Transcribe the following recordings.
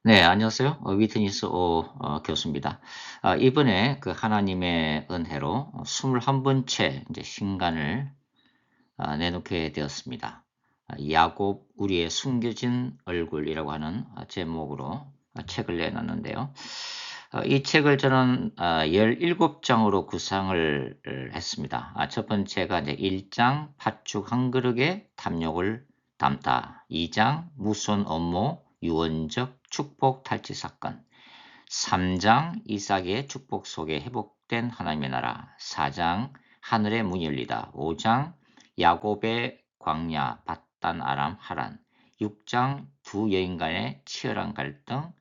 네, 안녕하세요. 위트니스 교수입니다. 이번에 그 하나님의 은혜로 21번째 이제 신간을 내놓게 되었습니다. 야곱 우리의 숨겨진 얼굴이라고 하는 제목으로 책을 내놨는데요. 이 책을 저는 17장으로 구상을 했습니다. 첫 번째가 이제 1장 팥죽 한 그릇에 탐욕을 담다. 2장 무손 업무 유언적 축복 탈취 사건. 3장 이삭의 축복 속에 회복된 하나님의 나라. 4장 하늘의 문이 열리다. 5장 야곱의 광야 밧단 아람 하란. 6장 두 여인 간의 치열한 갈등.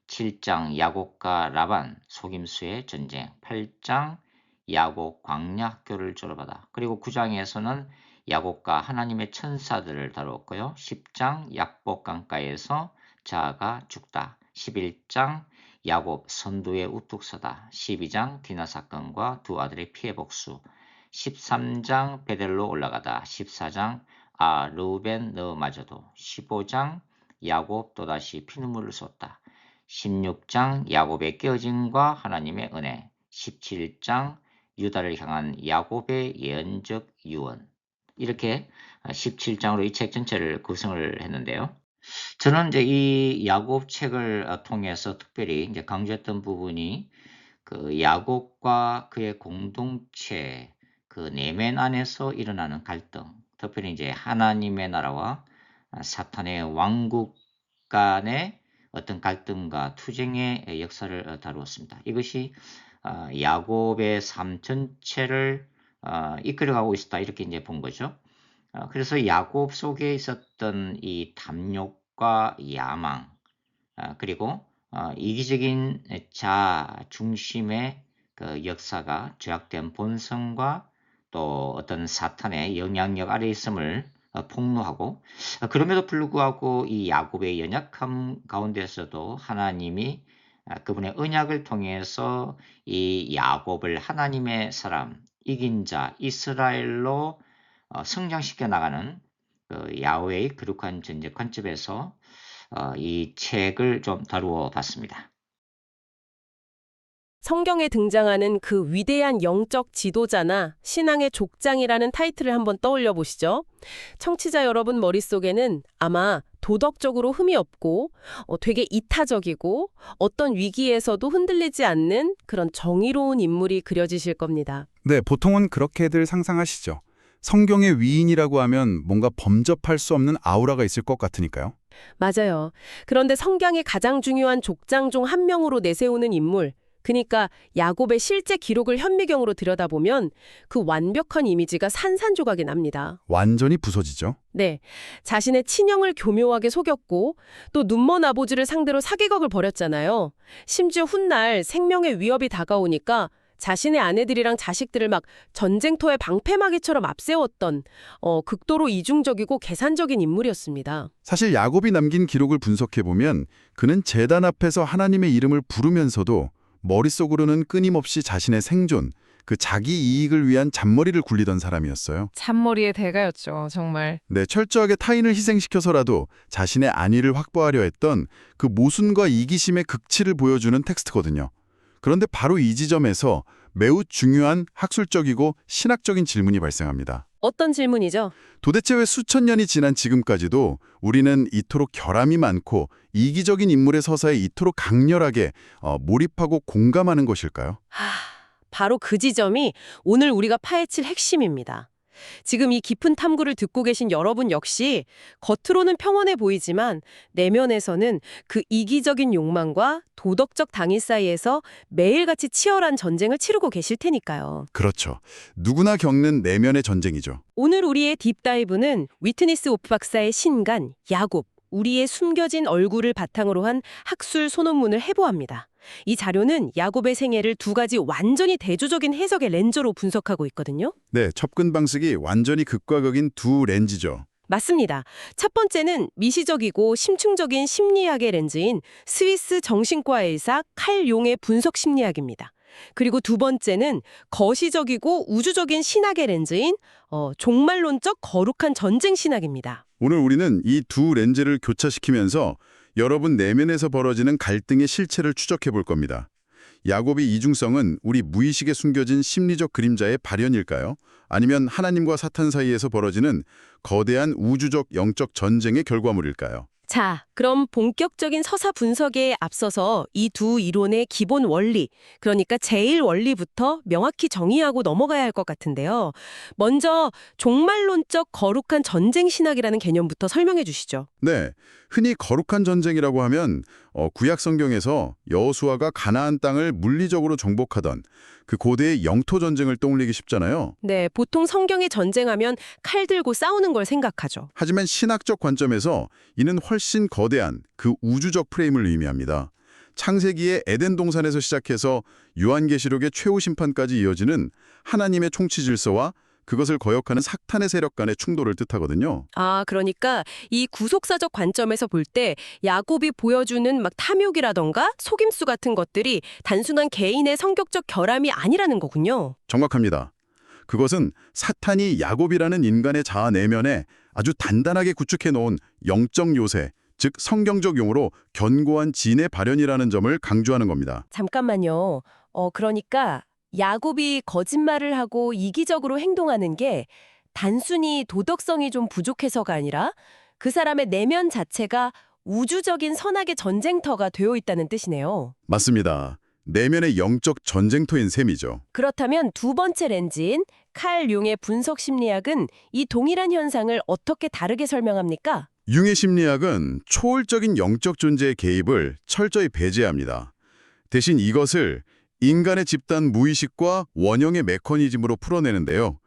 7장 야곱과 라반 속임수의 전쟁. 8장 야곱 광야 학교를 졸업하다. 그리고 9장에서는 야곱과 하나님의 천사들을 다루었고요. 10장 약복 강가에서 자아가 죽다. 11장 야곱 선두에 우뚝 서다. 12장 디나 사건과 두 아들의 피해 복수. 13장 베델로 올라가다. 14장 르우벤 너마저도. 15장 야곱 또다시 피눈물을 쏟다. 16장 야곱의 깨어짐과 하나님의 은혜. 17장 유다를 향한 야곱의 예언적 유언. 이렇게 17장으로 이 책 전체를 구성을 했는데요. 저는 이제 이 야곱 책을 통해서 특별히 이제 강조했던 부분이 그 야곱과 그의 공동체 그 내면 안에서 일어나는 갈등, 특별히 이제 하나님의 나라와 사탄의 왕국 간의 어떤 갈등과 투쟁의 역사를 다루었습니다. 이것이 야곱의 삶 전체를 이끌어가고 있었다 이렇게 이제 본 거죠. 그래서 야곱 속에 있었던 이 탐욕과 야망, 그리고 이기적인 자아 중심의 그 역사가 죄악된 본성과 또 어떤 사탄의 영향력 아래 있음을 폭로하고, 그럼에도 불구하고 이 야곱의 연약함 가운데서도 하나님이 그분의 언약을 통해서 이 야곱을 하나님의 사람, 이긴 자, 이스라엘로 성장시켜 나가는 그 야훼의 거룩한 전제 관점에서 이 책을 좀 다루어 봤습니다. 성경에 등장하는 그 위대한 영적 지도자나 신앙의 족장이라는 타이틀을 한번 떠올려 보시죠. 청취자 여러분 머릿속에는 아마 도덕적으로 흠이 없고 되게 이타적이고 어떤 위기에서도 흔들리지 않는 그런 정의로운 인물이 그려지실 겁니다. 네, 보통은 그렇게들 상상하시죠. 성경의 위인이라고 하면 뭔가 범접할 수 없는 아우라가 있을 것 같으니까요. 맞아요. 그런데 성경의 가장 중요한 족장 중 한 명으로 내세우는 인물, 그러니까 야곱의 실제 기록을 현미경으로 들여다보면 그 완벽한 이미지가 산산조각이 납니다. 완전히 부서지죠. 네, 자신의 친형을 교묘하게 속였고 또 눈먼 아버지를 상대로 사기극을 벌였잖아요. 심지어 훗날 생명의 위협이 다가오니까 자신의 아내들이랑 자식들을 막 전쟁터의 방패막이처럼 앞세웠던 극도로 이중적이고 계산적인 인물이었습니다. 사실 야곱이 남긴 기록을 분석해보면 그는 제단 앞에서 하나님의 이름을 부르면서도 머릿속으로는 끊임없이 자신의 생존, 그 자기 이익을 위한 잔머리를 굴리던 사람이었어요. 잔머리의 대가였죠, 정말. 네, 철저하게 타인을 희생시켜서라도 자신의 안위를 확보하려 했던 그 모순과 이기심의 극치를 보여주는 텍스트거든요. 그런데 바로 이 지점에서 매우 중요한 학술적이고 신학적인 질문이 발생합니다. 어떤 질문이죠? 도대체 왜 수천 년이 지난 지금까지도 우리는 이토록 결함이 많고 이기적인 인물의 서사에 이토록 강렬하게 몰입하고 공감하는 것일까요? 바로 그 지점이 오늘 우리가 파헤칠 핵심입니다. 지금 이 깊은 탐구를 듣고 계신 여러분 역시 겉으로는 평온해 보이지만 내면에서는 그 이기적인 욕망과 도덕적 당위 사이에서 매일같이 치열한 전쟁을 치르고 계실 테니까요. 그렇죠. 누구나 겪는 내면의 전쟁이죠. 오늘 우리의 딥다이브는 위트니스 오프 박사의 신간, 야곱, 우리의 숨겨진 얼굴을 바탕으로 한 학술 소논문을 해부합니다. 이 자료는 야곱의 생애를 두 가지 완전히 대조적인 해석의 렌즈로 분석하고 있거든요. 네, 접근 방식이 완전히 극과 극인 두 렌즈죠. 맞습니다. 첫 번째는 미시적이고 심층적인 심리학의 렌즈인 스위스 정신과 의사 칼 용의 분석 심리학입니다. 그리고 두 번째는 거시적이고 우주적인 신학의 렌즈인 종말론적 거룩한 전쟁 신학입니다. 오늘 우리는 이 두 렌즈를 교차시키면서 여러분 내면에서 벌어지는 갈등의 실체를 추적해 볼 겁니다. 야곱의 이중성은 우리 무의식에 숨겨진 심리적 그림자의 발현일까요? 아니면 하나님과 사탄 사이에서 벌어지는 거대한 우주적 영적 전쟁의 결과물일까요? 자, 그럼 본격적인 서사 분석에 앞서서 이 두 이론의 기본 원리, 그러니까 제일 원리부터 명확히 정의하고 넘어가야 할 것 같은데요. 먼저 종말론적 거룩한 전쟁 신학이라는 개념부터 설명해 주시죠. 네, 흔히 거룩한 전쟁이라고 하면 구약 성경에서 여호수아가 가나안 땅을 물리적으로 정복하던 그 고대의 영토 전쟁을 떠올리기 쉽잖아요. 네, 보통 성경에 전쟁하면 칼 들고 싸우는 걸 생각하죠. 하지만 신학적 관점에서 이는 훨씬 거대한 그 우주적 프레임을 의미합니다. 창세기의 에덴 동산에서 시작해서 요한계시록의 최후 심판까지 이어지는 하나님의 총치 질서와 그것을 거역하는 사탄의 세력 간의 충돌을 뜻하거든요. 아, 그러니까 이 구속사적 관점에서 볼 때 야곱이 보여주는 막 탐욕이라던가 속임수 같은 것들이 단순한 개인의 성격적 결함이 아니라는 거군요. 정확합니다. 그것은 사탄이 야곱이라는 인간의 자아 내면에 아주 단단하게 구축해 놓은 영적 요새, 즉 성경적 용어로 견고한 진의 발현이라는 점을 강조하는 겁니다. 잠깐만요. 그러니까 야곱이 거짓말을 하고 이기적으로 행동하는 게 단순히 도덕성이 좀 부족해서가 아니라 그 사람의 내면 자체가 우주적인 선악의 전쟁터가 되어 있다는 뜻이네요. 맞습니다. 내면의 영적 전쟁터인 셈이죠. 그렇다면 두 번째 렌즈인 칼 융의 분석 심리학은 이 동일한 현상을 어떻게 다르게 설명합니까? 융의 심리학은 초월적인 영적 존재의 개입을 철저히 배제합니다. 대신 이것을 인간의 집단 무의식과 원형의 메커니즘으로 풀어내는데요.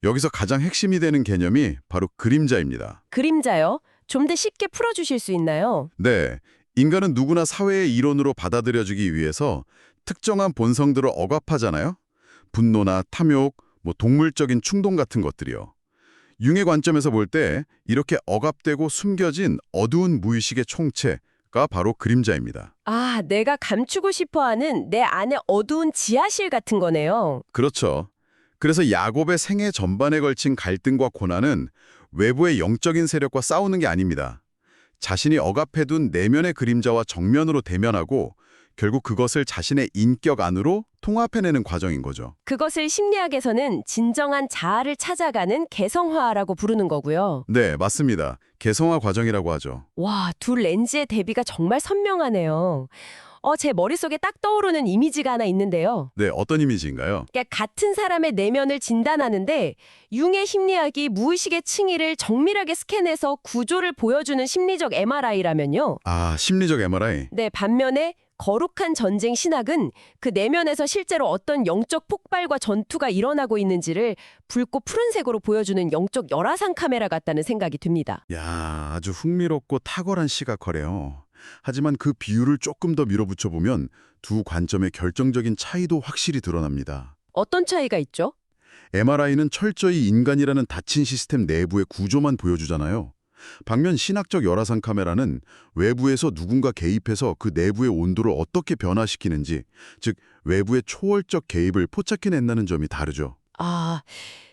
여기서 가장 핵심이 되는 개념이 바로 그림자입니다. 그림자요? 좀 더 쉽게 풀어주실 수 있나요? 네, 인간은 누구나 사회의 일원으로 받아들여지기 위해서 특정한 본성들을 억압하잖아요. 분노나 탐욕, 동물적인 충동 같은 것들이요. 융의 관점에서 볼 때 이렇게 억압되고 숨겨진 어두운 무의식의 총체가 바로 그림자입니다. 아, 내가 감추고 싶어하는 내 안의 어두운 지하실 같은 거네요. 그렇죠. 그래서 야곱의 생애 전반에 걸친 갈등과 고난은 외부의 영적인 세력과 싸우는 게 아닙니다. 자신이 억압해둔 내면의 그림자와 정면으로 대면하고 결국 그것을 자신의 인격 안으로 통합해내는 과정인 거죠. 그것을 심리학에서는 진정한 자아를 찾아가는 개성화라고 부르는 거고요. 네, 맞습니다. 개성화 과정이라고 하죠. 와, 두 렌즈의 대비가 정말 선명하네요. 제 머릿속에 딱 떠오르는 이미지가 하나 있는데요. 네, 어떤 이미지인가요? 그러니까 같은 사람의 내면을 진단하는데 융의 심리학이 무의식의 층위를 정밀하게 스캔해서 구조를 보여주는 심리적 MRI라면요. 아, 심리적 MRI. 네, 반면에 거룩한 전쟁 신학은 그 내면에서 실제로 어떤 영적 폭발과 전투가 일어나고 있는지를 붉고 푸른색으로 보여주는 영적 열화상 카메라 같다는 생각이 듭니다. 야, 아주 흥미롭고 탁월한 시각화래요. 하지만 그 비율을 조금 더 밀어붙여 보면 두 관점의 결정적인 차이도 확실히 드러납니다. 어떤 차이가 있죠? MRI는 철저히 인간이라는 닫힌 시스템 내부의 구조만 보여주잖아요. 반면 신학적 열화상 카메라는 외부에서 누군가 개입해서 그 내부의 온도를 어떻게 변화시키는지, 즉 외부의 초월적 개입을 포착해낸다는 점이 다르죠. 아,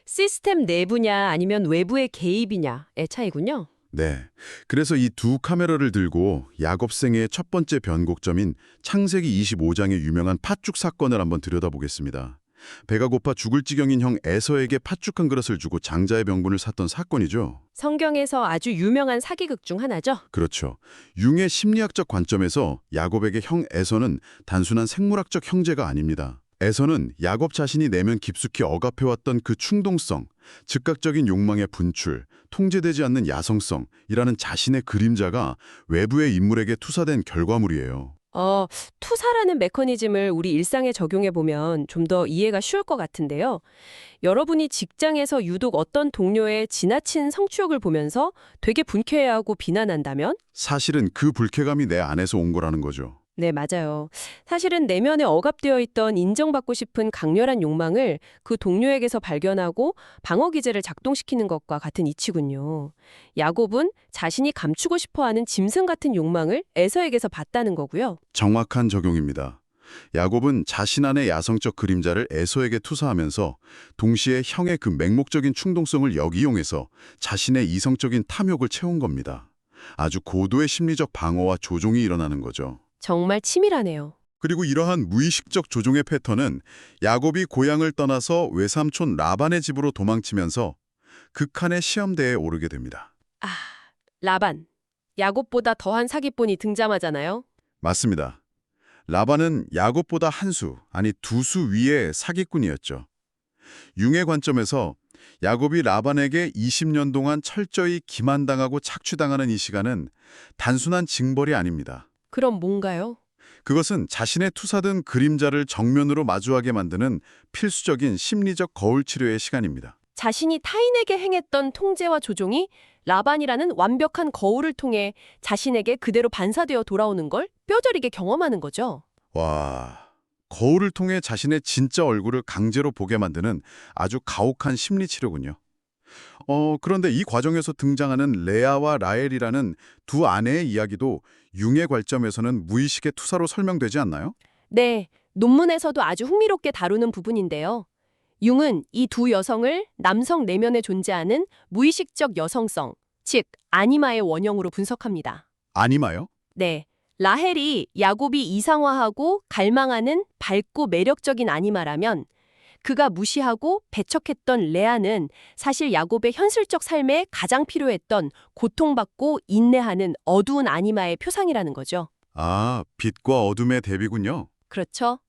시스템 내부냐 아니면 외부의 개입이냐의 차이군요. 네. 그래서 이 두 카메라를 들고 야곱 생애의 첫 번째 변곡점인 창세기 25장의 유명한 팥죽 사건을 한번 들여다보겠습니다. 배가 고파 죽을 지경인 형 에서에게 팥죽 한 그릇을 주고 장자의 병분을 샀던 사건이죠. 성경에서 아주 유명한 사기극 중 하나죠. 그렇죠. 융의 심리학적 관점에서 야곱에게 형 에서는 단순한 생물학적 형제가 아닙니다. 에서는 야곱 자신이 내면 깊숙이 억압해왔던 그 충동성, 즉각적인 욕망의 분출, 통제되지 않는 야성성이라는 자신의 그림자가 외부의 인물에게 투사된 결과물이에요. 투사라는 메커니즘을 우리 일상에 적용해보면 좀 더 이해가 쉬울 것 같은데요. 여러분이 직장에서 유독 어떤 동료의 지나친 성취욕을 보면서 되게 불쾌해하고 비난한다면? 사실은 그 불쾌감이 내 안에서 온 거라는 거죠. 네, 맞아요. 사실은 내면에 억압되어 있던 인정받고 싶은 강렬한 욕망을 그 동료에게서 발견하고 방어 기제를 작동시키는 것과 같은 이치군요. 야곱은 자신이 감추고 싶어하는 짐승 같은 욕망을 에서에게서 봤다는 거고요. 정확한 적용입니다. 야곱은 자신 안의 야성적 그림자를 에서에게 투사하면서 동시에 형의 그 맹목적인 충동성을 역이용해서 자신의 이성적인 탐욕을 채운 겁니다. 아주 고도의 심리적 방어와 조종이 일어나는 거죠. 정말 치밀하네요. 그리고 이러한 무의식적 조종의 패턴은 야곱이 고향을 떠나서 외삼촌 라반의 집으로 도망치면서 극한의 시험대에 오르게 됩니다. 아, 라반. 야곱보다 더한 사기꾼이 등장하잖아요. 맞습니다. 라반은 야곱보다 한 수, 아니 두 수 위의 사기꾼이었죠. 융의 관점에서 야곱이 라반에게 20년 동안 철저히 기만당하고 착취당하는 이 시간은 단순한 징벌이 아닙니다. 그럼 뭔가요? 그것은 자신의 투사든 그림자를 정면으로 마주하게 만드는 필수적인 심리적 거울 치료의 시간입니다. 자신이 타인에게 행했던 통제와 조종이 라반이라는 완벽한 거울을 통해 자신에게 그대로 반사되어 돌아오는 걸 뼈저리게 경험하는 거죠. 와, 거울을 통해 자신의 진짜 얼굴을 강제로 보게 만드는 아주 가혹한 심리 치료군요. 그런데 이 과정에서 등장하는 레아와 라헬이라는 두 아내의 이야기도 융의 관점에서는 무의식의 투사로 설명되지 않나요? 네, 논문에서도 아주 흥미롭게 다루는 부분인데요. 융은 이 두 여성을 남성 내면에 존재하는 무의식적 여성성, 즉 아니마의 원형으로 분석합니다. 아니마요? 네, 라헬이 야곱이 이상화하고 갈망하는 밝고 매력적인 아니마라면 그가 무시하고 배척했던 레아는 사실 야곱의 현실적 삶에 가장 필요했던 고통받고 인내하는 어두운 아니마의 표상이라는 거죠. 아, 빛과 어둠의 대비군요. 그렇죠?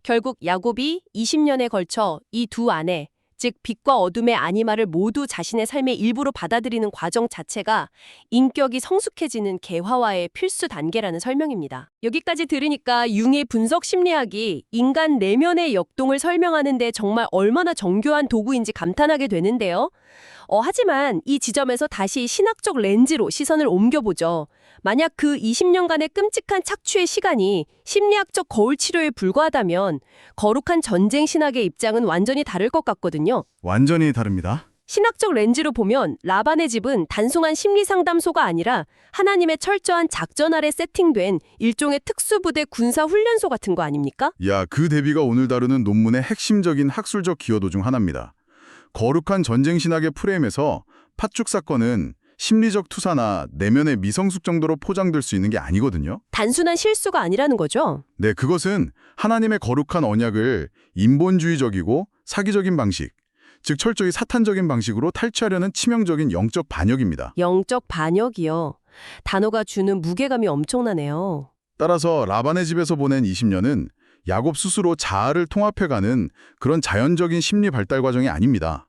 결국 야곱이 20년에 걸쳐 이 두 아내, 즉 빛과 어둠의 아니마를 모두 자신의 삶의 일부로 받아들이는 과정 자체가 인격이 성숙해지는 개화와의 필수 단계라는 설명입니다. 여기까지 들으니까 융의 분석 심리학이 인간 내면의 역동을 설명하는 데 정말 얼마나 정교한 도구인지 감탄하게 되는데요. 하지만 이 지점에서 다시 신학적 렌즈로 시선을 옮겨보죠. 만약 그 20년간의 끔찍한 착취의 시간이 심리학적 거울 치료에 불과하다면 거룩한 전쟁 신학의 입장은 완전히 다를 것 같거든요. 완전히 다릅니다. 신학적 렌즈로 보면 라반의 집은 단순한 심리 상담소가 아니라 하나님의 철저한 작전 아래 세팅된 일종의 특수부대 군사 훈련소 같은 거 아닙니까? 야, 그 대비가 오늘 다루는 논문의 핵심적인 학술적 기여도 중 하나입니다. 거룩한 전쟁 신학의 프레임에서 팥죽 사건은 심리적 투사나 내면의 미성숙 정도로 포장될 수 있는 게 아니거든요. 단순한 실수가 아니라는 거죠. 네, 그것은 하나님의 거룩한 언약을 인본주의적이고 사기적인 방식, 즉 철저히 사탄적인 방식으로 탈취하려는 치명적인 영적 반역입니다. 영적 반역이요. 단어가 주는 무게감이 엄청나네요. 따라서 라반의 집에서 보낸 20년은 야곱 스스로 자아를 통합해가는 그런 자연적인 심리 발달 과정이 아닙니다.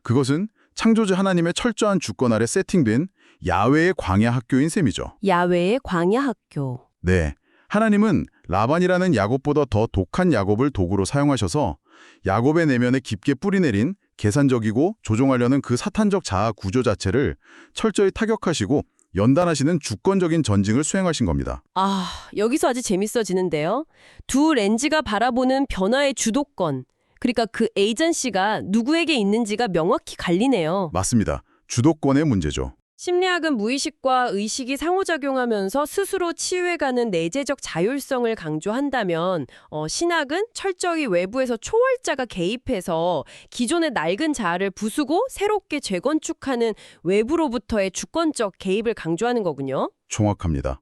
그것은 창조주 하나님의 철저한 주권 아래 세팅된 야훼의 광야 학교인 셈이죠. 야훼의 광야 학교. 네, 하나님은 라반이라는 야곱보다 더 독한 야곱을 도구로 사용하셔서 야곱의 내면에 깊게 뿌리내린 계산적이고 조종하려는 그 사탄적 자아 구조 자체를 철저히 타격하시고 연단하시는 주권적인 전징을 수행하신 겁니다. 아, 여기서 아주 재밌어지는데요. 두 렌즈가 바라보는 변화의 주도권, 그러니까 그 에이전시가 누구에게 있는지가 명확히 갈리네요. 맞습니다. 주도권의 문제죠. 심리학은 무의식과 의식이 상호작용하면서 스스로 치유해가는 내재적 자율성을 강조한다면 신학은 철저히 외부에서 초월자가 개입해서 기존의 낡은 자아를 부수고 새롭게 재건축하는 외부로부터의 주권적 개입을 강조하는 거군요. 정확합니다.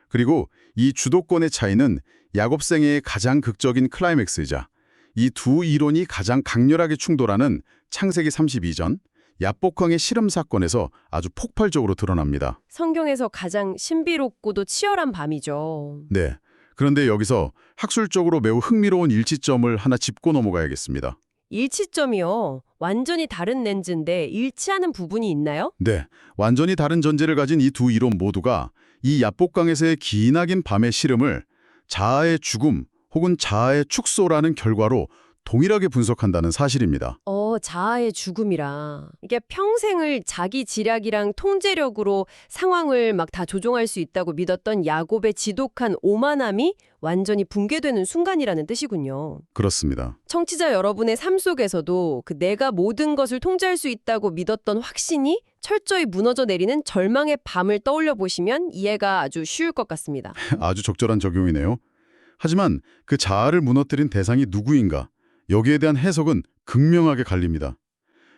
그리고 이 주도권의 차이는 야곱생애의 가장 극적인 클라이맥스이자 이 두 이론이 가장 강렬하게 충돌하는 창세기 32전 야복강의 실험 사건에서 아주 폭발적으로 드러납니다. 성경에서 가장 신비롭고도 치열한 밤이죠. 네. 그런데 여기서 학술적으로 매우 흥미로운 일치점을 하나 짚고 넘어가야겠습니다. 일치점이요. 완전히 다른 렌즈인데 일치하는 부분이 있나요? 네. 완전히 다른 전제를 가진 이 두 이론 모두가 이 야복강에서의 기나긴 밤의 실험을 자아의 죽음 혹은 자아의 축소라는 결과로 동일하게 분석한다는 사실입니다. 자아의 죽음이라. 이게 평생을 자기 지략이랑 통제력으로 상황을 막 다 조종할 수 있다고 믿었던 야곱의 지독한 오만함이 완전히 붕괴되는 순간이라는 뜻이군요. 그렇습니다. 청취자 여러분의 삶 속에서도 그 내가 모든 것을 통제할 수 있다고 믿었던 확신이 철저히 무너져 내리는 절망의 밤을 떠올려 보시면 이해가 아주 쉬울 것 같습니다. 아주 적절한 적용이네요. 하지만 그 자아를 무너뜨린 대상이 누구인가? 여기에 대한 해석은 극명하게 갈립니다.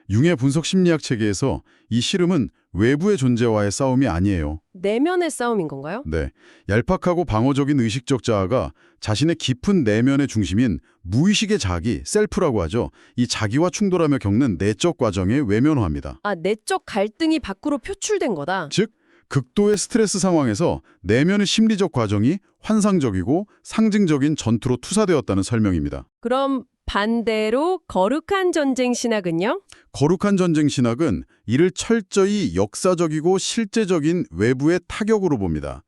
융의 분석 심리학 체계에서 이 씨름은 외부의 존재와의 싸움이 아니에요. 내면의 싸움인 건가요? 네, 얄팍하고 방어적인 의식적 자아가 자신의 깊은 내면의 중심인 무의식의 자기, 셀프라고 하죠. 이 자기와 충돌하며 겪는 내적 과정의 외면화입니다. 아, 내적 갈등이 밖으로 표출된 거다. 즉, 극도의 스트레스 상황에서 내면의 심리적 과정이 환상적이고 상징적인 전투로 투사되었다는 설명입니다. 그럼 반대로 거룩한 전쟁 신학은요? 거룩한 전쟁 신학은 이를 철저히 역사적이고 실제적인 외부의 타격으로 봅니다.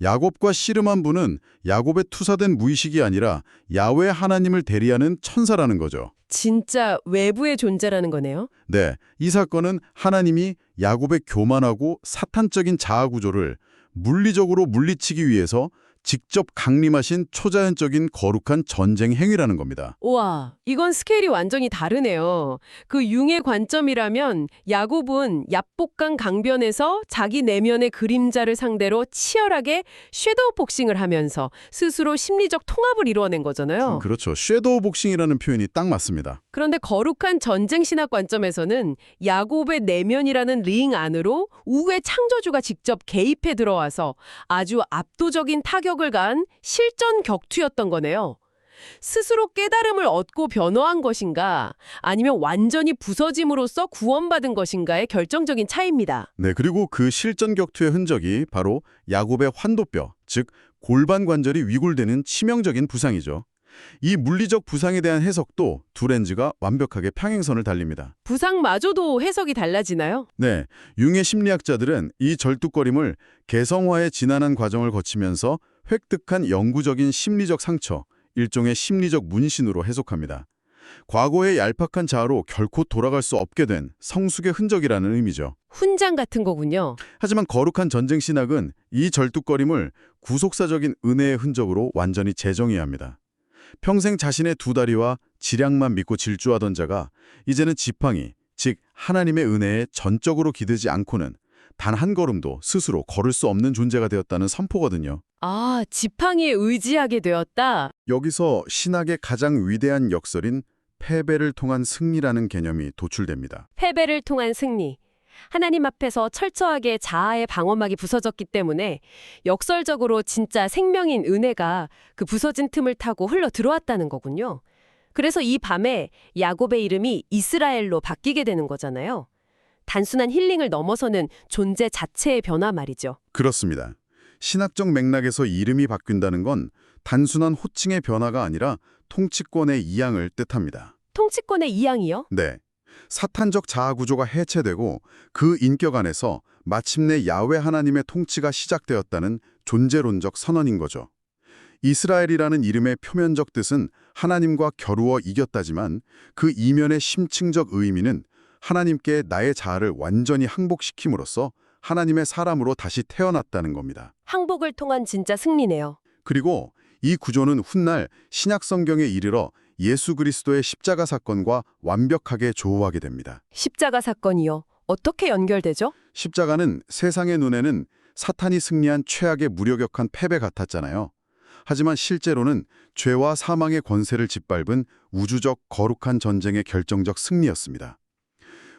야곱과 씨름한 분은 야곱에 투사된 무의식이 아니라 야훼 하나님을 대리하는 천사라는 거죠. 진짜 외부의 존재라는 거네요. 네, 이 사건은 하나님이 야곱의 교만하고 사탄적인 자아 구조를 물리적으로 물리치기 위해서 직접 강림하신 초자연적인 거룩한 전쟁 행위라는 겁니다. 우와, 이건 스케일이 완전히 다르네요. 그 융의 관점이라면 야곱은 얍복강 강변에서 자기 내면의 그림자를 상대로 치열하게 섀도우 복싱을 하면서 스스로 심리적 통합을 이루어낸 거잖아요. 그렇죠. 섀도우 복싱이라는 표현이 딱 맞습니다. 그런데 거룩한 전쟁 신학 관점에서는 야곱의 내면이라는 링 안으로 우의 창조주가 직접 개입해 들어와서 아주 압도적인 타격을 가한 실전 격투였던 거네요. 스스로 깨달음을 얻고 변화한 것인가 아니면 완전히 부서짐으로써 구원받은 것인가의 결정적인 차이입니다. 네, 그리고 그 실전 격투의 흔적이 바로 야곱의 환도뼈, 즉 골반 관절이 위골되는 치명적인 부상이죠. 이 물리적 부상에 대한 해석도 두 렌즈가 완벽하게 평행선을 달립니다. 부상마저도 해석이 달라지나요? 네, 융의 심리학자들은 이 절뚝거림을 개성화의 지난한 과정을 거치면서 획득한 영구적인 심리적 상처, 일종의 심리적 문신으로 해석합니다. 과거의 얄팍한 자아로 결코 돌아갈 수 없게 된 성숙의 흔적이라는 의미죠. 훈장 같은 거군요. 하지만 거룩한 전쟁 신학은 이 절뚝거림을 구속사적인 은혜의 흔적으로 완전히 재정의합니다. 평생 자신의 두 다리와 지략만 믿고 질주하던 자가 이제는 지팡이, 즉 하나님의 은혜에 전적으로 기대지 않고는 단 한 걸음도 스스로 걸을 수 없는 존재가 되었다는 선포거든요. 아, 지팡이에 의지하게 되었다. 여기서 신학의 가장 위대한 역설인 패배를 통한 승리라는 개념이 도출됩니다. 패배를 통한 승리. 하나님 앞에서 철저하게 자아의 방어막이 부서졌기 때문에 역설적으로 진짜 생명인 은혜가 그 부서진 틈을 타고 흘러 들어왔다는 거군요. 그래서 이 밤에 야곱의 이름이 이스라엘로 바뀌게 되는 거잖아요. 단순한 힐링을 넘어서는 존재 자체의 변화 말이죠. 그렇습니다. 신학적 맥락에서 이름이 바뀐다는 건 단순한 호칭의 변화가 아니라 통치권의 이양을 뜻합니다. 통치권의 이양이요? 네. 사탄적 자아 구조가 해체되고 그 인격 안에서 마침내 야훼 하나님의 통치가 시작되었다는 존재론적 선언인 거죠. 이스라엘이라는 이름의 표면적 뜻은 하나님과 겨루어 이겼다지만 그 이면의 심층적 의미는 하나님께 나의 자아를 완전히 항복시킴으로써 하나님의 사람으로 다시 태어났다는 겁니다. 항복을 통한 진짜 승리네요. 그리고 이 구조는 훗날 신약 성경에 이르러 예수 그리스도의 십자가 사건과 완벽하게 조화하게 됩니다. 십자가 사건이요. 어떻게 연결되죠? 십자가는 세상의 눈에는 사탄이 승리한 최악의 무력역한 패배 같았잖아요. 하지만 실제로는 죄와 사망의 권세를 짓밟은 우주적 거룩한 전쟁의 결정적 승리였습니다.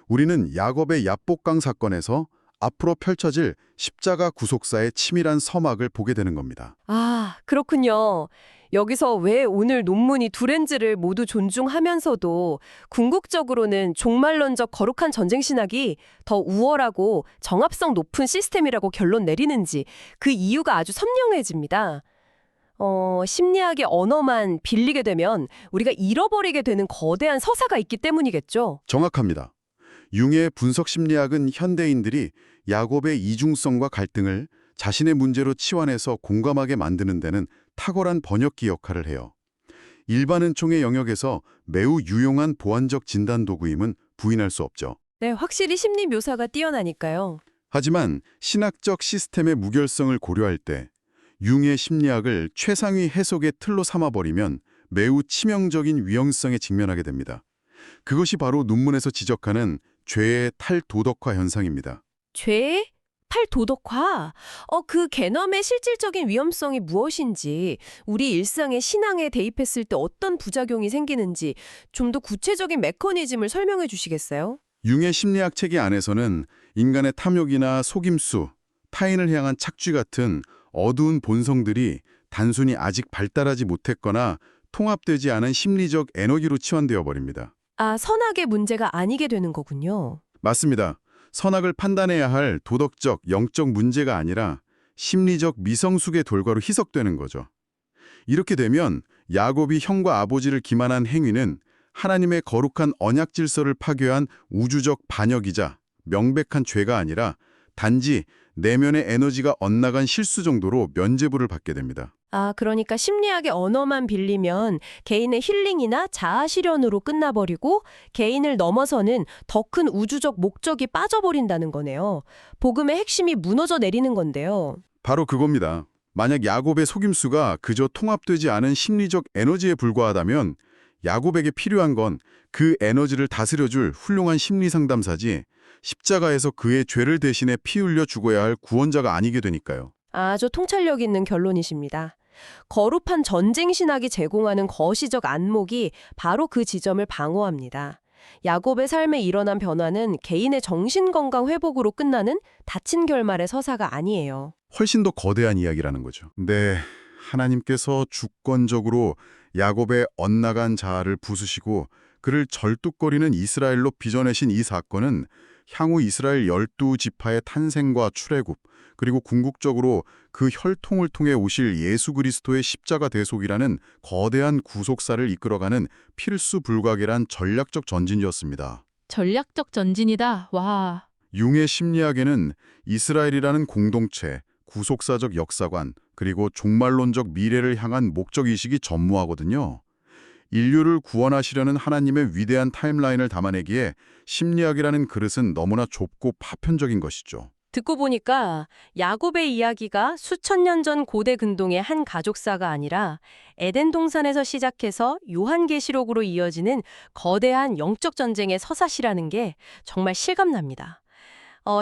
우리는 야곱의 얍복강 사건에서 앞으로 펼쳐질 십자가 구속사의 치밀한 서막을 보게 되는 겁니다. 아, 그렇군요. 여기서 왜 오늘 논문이 두 렌즈를 모두 존중하면서도 궁극적으로는 종말론적 거룩한 전쟁 신학이 더 우월하고 정합성 높은 시스템이라고 결론 내리는지 그 이유가 아주 선명해집니다. 심리학의 언어만 빌리게 되면 우리가 잃어버리게 되는 거대한 서사가 있기 때문이겠죠. 정확합니다. 융의 분석 심리학은 현대인들이 야곱의 이중성과 갈등을 자신의 문제로 치환해서 공감하게 만드는 데는 탁월한 번역기 역할을 해요. 일반 은총의 영역에서 매우 유용한 보완적 진단 도구임은 부인할 수 없죠. 네, 확실히 심리 묘사가 뛰어나니까요. 하지만 신학적 시스템의 무결성을 고려할 때 융의 심리학을 최상위 해석의 틀로 삼아버리면 매우 치명적인 위험성에 직면하게 됩니다. 그것이 바로 논문에서 지적하는 죄의 탈도덕화 현상입니다. 죄? 탈도덕화? 그 개념의 실질적인 위험성이 무엇인지, 우리 일상의 신앙에 대입했을 때 어떤 부작용이 생기는지 좀 더 구체적인 메커니즘을 설명해 주시겠어요? 융의 심리학 체계 안에서는 인간의 탐욕이나 속임수, 타인을 향한 착취 같은 어두운 본성들이 단순히 아직 발달하지 못했거나 통합되지 않은 심리적 에너지로 치환되어 버립니다. 아, 선악의 문제가 아니게 되는 거군요. 맞습니다. 선악을 판단해야 할 도덕적, 영적 문제가 아니라 심리적 미성숙의 돌과로 희석되는 거죠. 이렇게 되면 야곱이 형과 아버지를 기만한 행위는 하나님의 거룩한 언약 질서를 파괴한 우주적 반역이자 명백한 죄가 아니라 단지 내면의 에너지가 엇나간 실수 정도로 면죄부를 받게 됩니다. 아, 그러니까 심리학의 언어만 빌리면 개인의 힐링이나 자아 실현으로 끝나버리고 개인을 넘어서는 더 큰 우주적 목적이 빠져버린다는 거네요. 복음의 핵심이 무너져 내리는 건데요. 바로 그겁니다. 만약 야곱의 속임수가 그저 통합되지 않은 심리적 에너지에 불과하다면 야곱에게 필요한 건 그 에너지를 다스려줄 훌륭한 심리상담사지 십자가에서 그의 죄를 대신해 피 흘려 죽어야 할 구원자가 아니게 되니까요. 아주 통찰력 있는 결론이십니다. 거룩한 전쟁 신학이 제공하는 거시적 안목이 바로 그 지점을 방어합니다. 야곱의 삶에 일어난 변화는 개인의 정신건강 회복으로 끝나는 닫힌 결말의 서사가 아니에요. 훨씬 더 거대한 이야기라는 거죠. 네, 하나님께서 주권적으로 야곱의 엇나간 자아를 부수시고 그를 절뚝거리는 이스라엘로 빚어내신 이 사건은 향후 이스라엘 12지파의 탄생과 출애굽, 그리고 궁극적으로 그 혈통을 통해 오실 예수 그리스도의 십자가 대속이라는 거대한 구속사를 이끌어가는 필수 불가결한 전략적 전진이었습니다. 전략적 전진이다. 와. 융의 심리학에는 이스라엘이라는 공동체, 구속사적 역사관, 그리고 종말론적 미래를 향한 목적의식이 전무하거든요. 인류를 구원하시려는 하나님의 위대한 타임라인을 담아내기에 심리학이라는 그릇은 너무나 좁고 파편적인 것이죠. 듣고 보니까 야곱의 이야기가 수천 년 전 고대 근동의 한 가족사가 아니라 에덴 동산에서 시작해서 요한계시록으로 이어지는 거대한 영적 전쟁의 서사시라는 게 정말 실감납니다.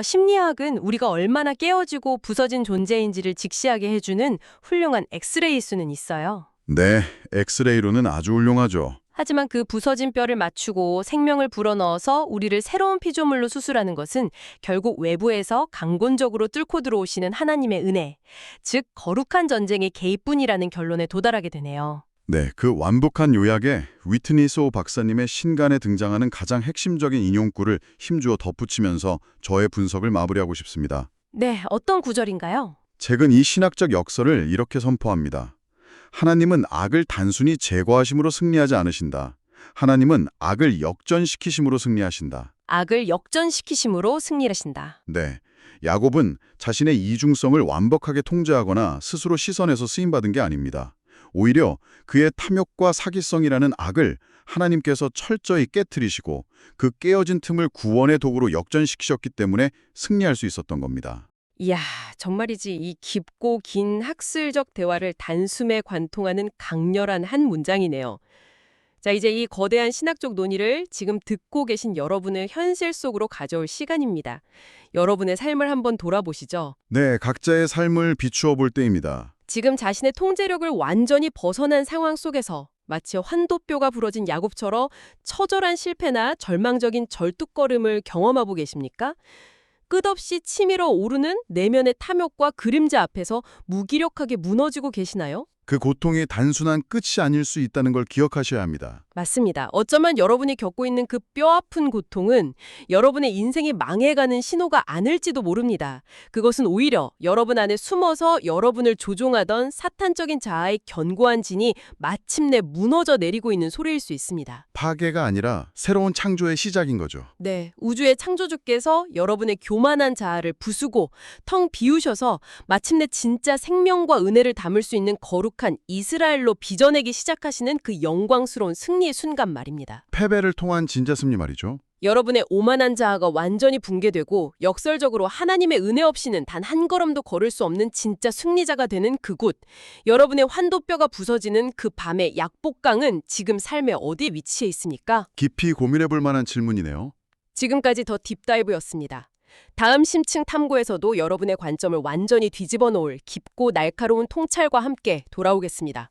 심리학은 우리가 얼마나 깨어지고 부서진 존재인지를 직시하게 해주는 훌륭한 엑스레이 수는 있어요. 네, 엑스레이로는 아주 훌륭하죠. 하지만 그 부서진 뼈를 맞추고 생명을 불어넣어서 우리를 새로운 피조물로 수술하는 것은 결국 외부에서 강권적으로 뚫고 들어오시는 하나님의 은혜, 즉 거룩한 전쟁의 개입뿐이라는 결론에 도달하게 되네요. 네, 그 완벽한 요약에 위트니 소우 박사님의 신간에 등장하는 가장 핵심적인 인용구를 힘주어 덧붙이면서 저의 분석을 마무리하고 싶습니다. 네, 어떤 구절인가요? 책은 이 신학적 역설을 이렇게 선포합니다. 하나님은 악을 단순히 제거하심으로 승리하지 않으신다. 하나님은 악을 역전시키심으로 승리하신다. 악을 역전시키심으로 승리하신다. 네, 야곱은 자신의 이중성을 완벽하게 통제하거나 스스로 시선에서 쓰임받은 게 아닙니다. 오히려 그의 탐욕과 사기성이라는 악을 하나님께서 철저히 깨트리시고 그 깨어진 틈을 구원의 도구로 역전시키셨기 때문에 승리할 수 있었던 겁니다. 이야, 정말이지 이 깊고 긴 학술적 대화를 단숨에 관통하는 강렬한 한 문장이네요. 자, 이제 이 거대한 신학적 논의를 지금 듣고 계신 여러분의 현실 속으로 가져올 시간입니다. 여러분의 삶을 한번 돌아보시죠. 네, 각자의 삶을 비추어 볼 때입니다. 지금 자신의 통제력을 완전히 벗어난 상황 속에서 마치 환도뼈가 부러진 야곱처럼 처절한 실패나 절망적인 절뚝거림을 경험하고 계십니까? 끝없이 치밀어 오르는 내면의 탐욕과 그림자 앞에서 무기력하게 무너지고 계시나요? 그 고통이 단순한 끝이 아닐 수 있다는 걸 기억하셔야 합니다. 맞습니다. 어쩌면 여러분이 겪고 있는 그 뼈아픈 고통은 여러분의 인생이 망해가는 신호가 아닐지도 모릅니다. 그것은 오히려 여러분 안에 숨어서 여러분을 조종하던 사탄적인 자아의 견고한 진이 마침내 무너져 내리고 있는 소리일 수 있습니다. 파괴가 아니라 새로운 창조의 시작인 거죠. 네, 우주의 창조주께서 여러분의 교만한 자아를 부수고 텅 비우셔서 마침내 진짜 생명과 은혜를 담을 수 있는 거룩한 이스라엘로 빚어내기 시작하시는 그 영광스러운 승리의 순간 말입니다. 패배를 통한 진짜 승리 말이죠. 여러분의 오만한 자아가 완전히 붕괴되고 역설적으로 하나님의 은혜 없이는 단 한 걸음도 걸을 수 없는 진짜 승리자가 되는 그곳, 여러분의 환도뼈가 부서지는 그 밤의 약복강은 지금 삶의 어디에 위치해 있습니까? 깊이 고민해 볼 만한 질문이네요. 지금까지 더 딥다이브였습니다. 다음 심층 탐구에서도 여러분의 관점을 완전히 뒤집어 놓을 깊고 날카로운 통찰과 함께 돌아오겠습니다.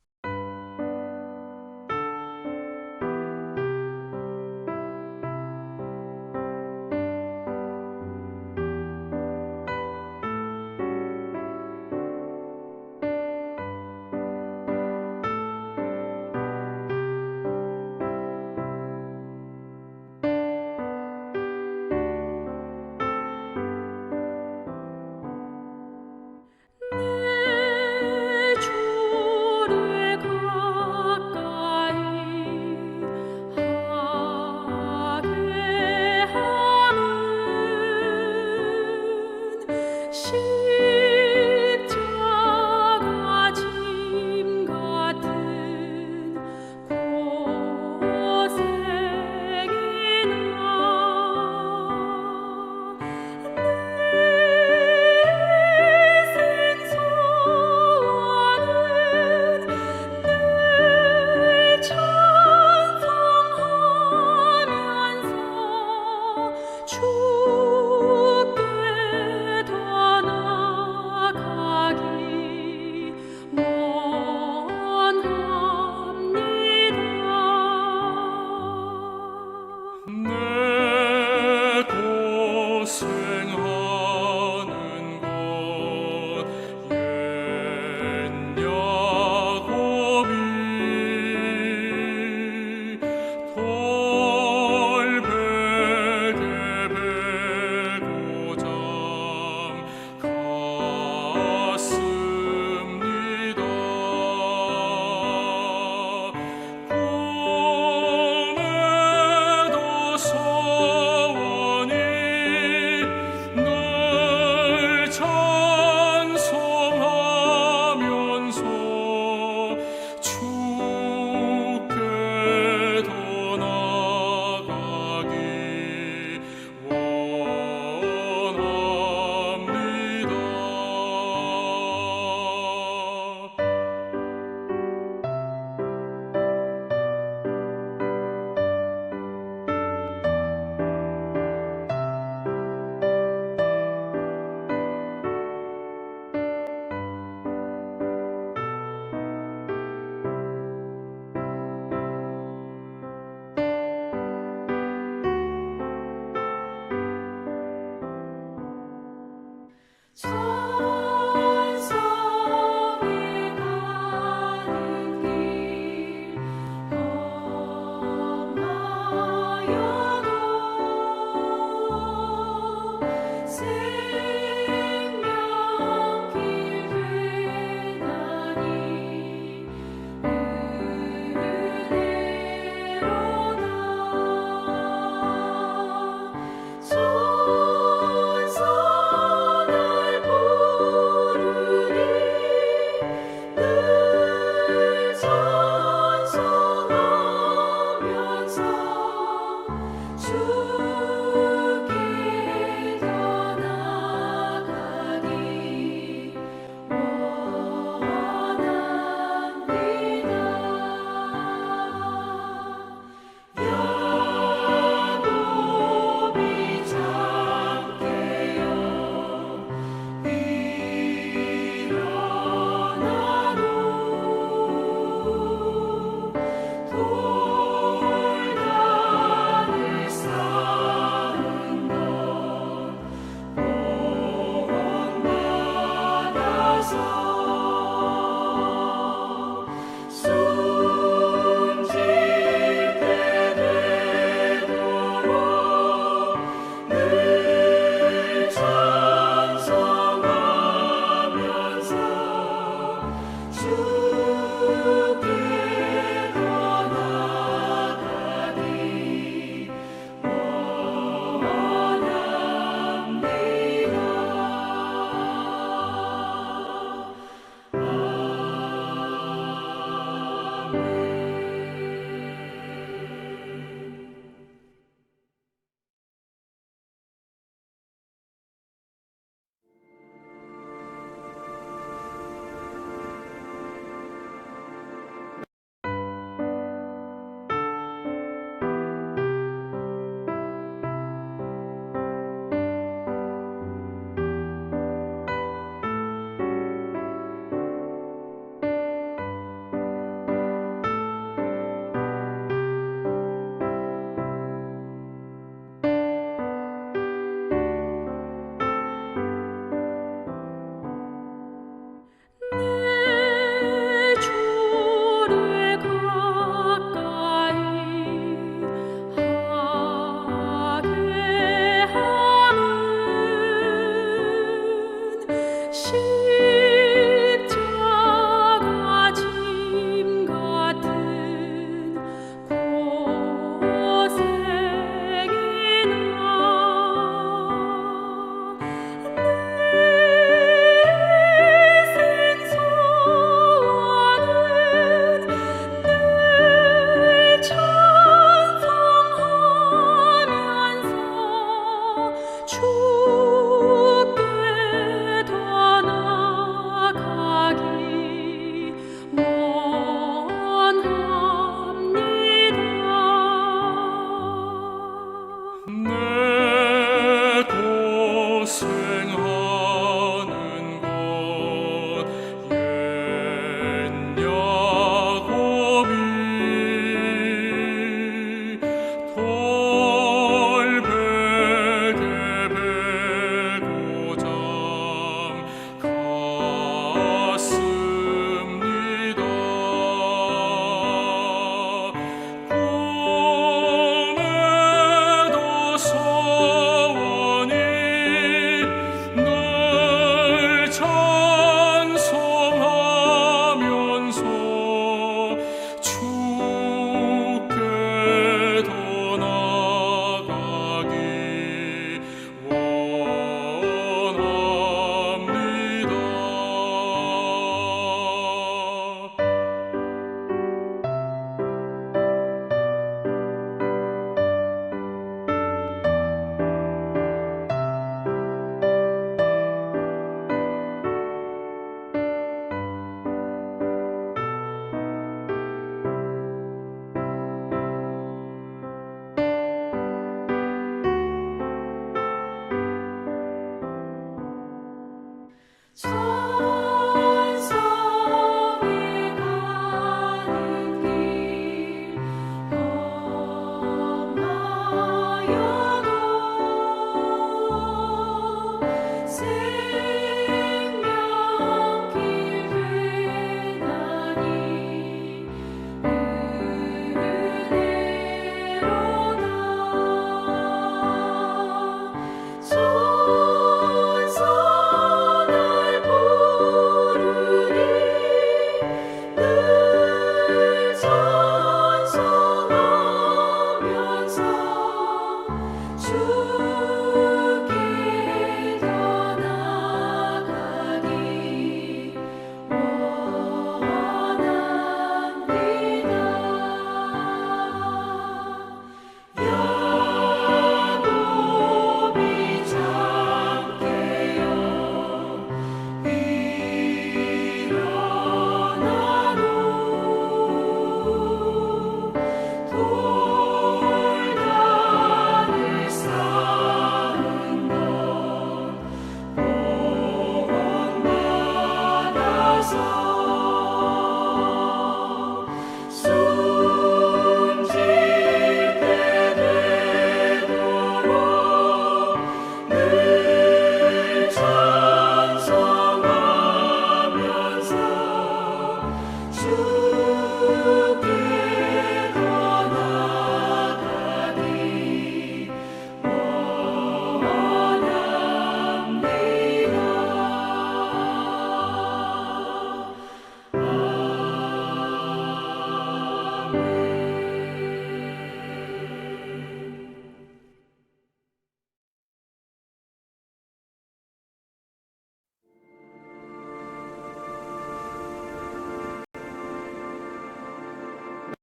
왜